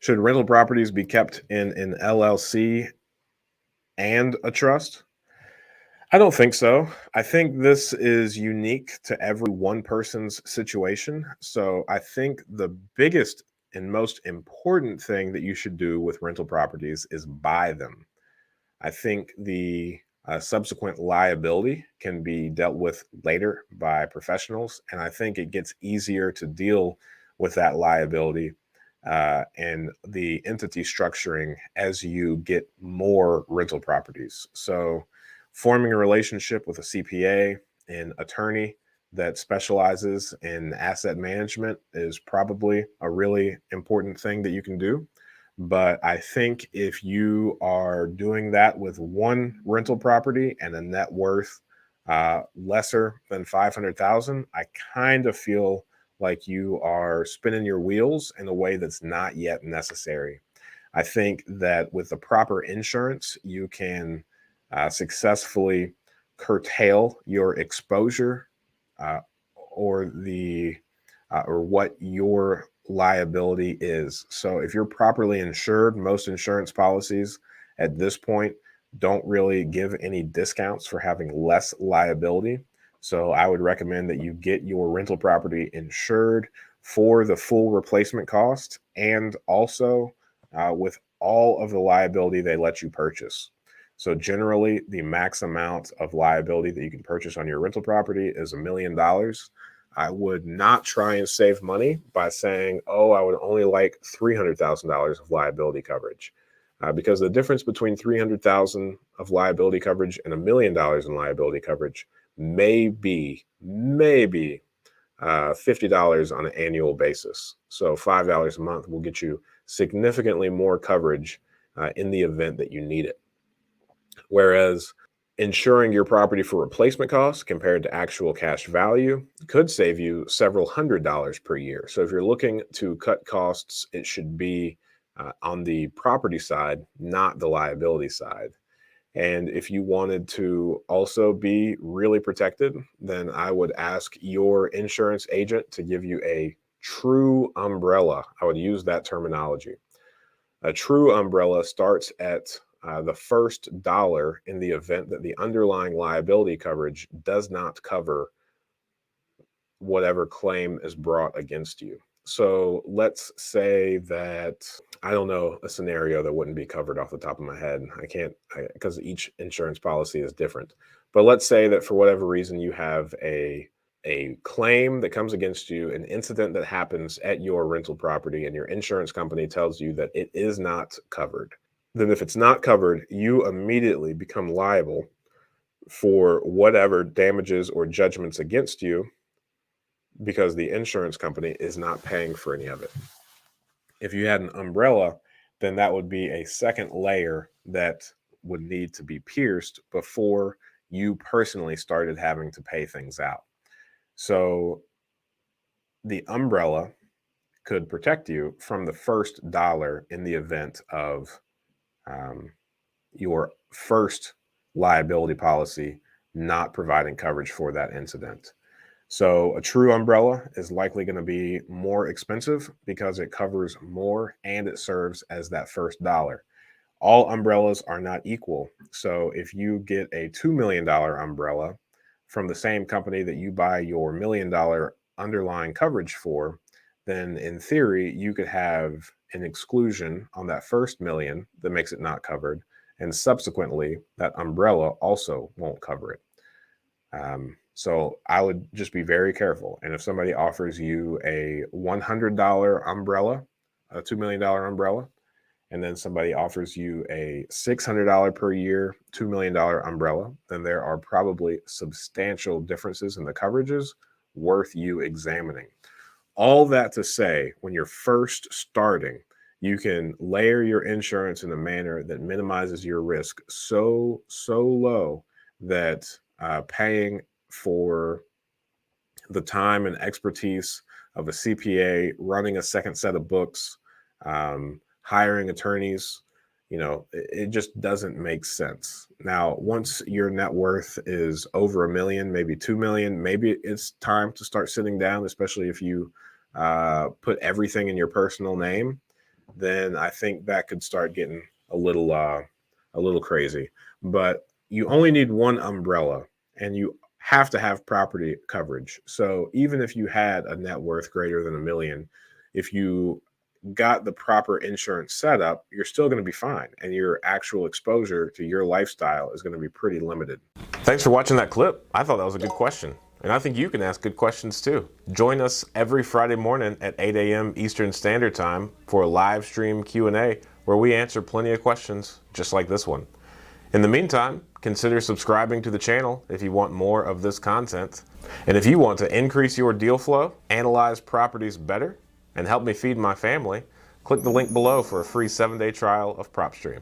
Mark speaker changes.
Speaker 1: Should rental properties be kept in an LLC and a trust? I don't think so. I think this is unique to every one person's situation. So I think the biggest and most important thing that you should do with rental properties is buy them. I think the subsequent liability can be dealt with later by professionals. And I think it gets easier to deal with that liability and the entity structuring as you get more rental properties. So, forming a relationship with a CPA and attorney that specializes in asset management is probably a really important thing that you can do. But I think if you are doing that with one rental property and a net worth lesser than 500,000, I kind of feel like you are spinning your wheels in a way that's not yet necessary. I think that with the proper insurance, you can successfully curtail your exposure uh, or the or what your liability is. So if you're properly insured, most insurance policies at this point don't really give any discounts for having less liability. So I would recommend that you get your rental property insured for the full replacement cost and also with all of the liability they let you purchase. So generally, the max amount of liability that you can purchase on your rental property is $1 million. I would not try and save money by saying, oh, I would only like $300,000 of liability coverage. Because the difference between 300,000 of liability coverage and $1 million in liability coverage maybe $50 on an annual basis. So $5 a month will get you significantly more coverage in the event that you need it. Whereas insuring your property for replacement costs compared to actual cash value could save you several $100s per year. So if you're looking to cut costs, it should be on the property side, not the liability side. And if you wanted to also be really protected, then I would ask your insurance agent to give you a true umbrella. I would use that terminology. A true umbrella starts at the first dollar in the event that the underlying liability coverage does not cover whatever claim is brought against you. So let's say that I don't know a scenario that wouldn't be covered off the top of my head. I can't because each insurance policy is different. But let's say that for whatever reason you have a claim that comes against you, an incident that happens at your rental property, and your insurance company tells you that it is not covered. Then, if it's not covered, you immediately become liable for whatever damages or judgments against you because the insurance company is not paying for any of it. If you had an umbrella, then that would be a second layer that would need to be pierced before you personally started having to pay things out. So the umbrella could protect you from the first dollar in the event of um, your first liability policy not providing coverage for that incident. So a true umbrella is likely going to be more expensive because it covers more and it serves as that first dollar. All umbrellas are not equal. So if you get a $2 million umbrella from the same company that you buy your $1 million underlying coverage for, then in theory, you could have an exclusion on that first million that makes it not covered. And subsequently, that umbrella also won't cover it. So I would just be very careful. And if somebody offers you a $100 umbrella, a $2 million umbrella, and then somebody offers you a $600 per year, $2 million umbrella, then there are probably substantial differences in the coverages worth you examining. All that to say, when you're first starting, you can layer your insurance in a manner that minimizes your risk so low that paying for the time and expertise of a CPA, running a second set of books, hiring attorneys, it just doesn't make sense. Now, once your net worth is over $1 million, maybe $2 million, maybe it's time to start sitting down, especially if you put everything in your personal name. then I think that could start getting a little crazy. But you only need one umbrella, and you have to have property coverage. So even if you had a net worth greater than a million, if you got the proper insurance setup, you're still going to be fine, and your actual exposure to your lifestyle is going to be pretty limited. Thanks for watching that clip. I thought that was a good question, and I think you can ask good questions too. Join us every Friday morning at 8 a.m. Eastern Standard Time for a live stream Q&A where we answer plenty of questions just like this one. In the meantime, consider subscribing to the channel if you want more of this content. And if you want to increase your deal flow, analyze properties better, and help me feed my family, click the link below for a free 7-day trial of PropStream.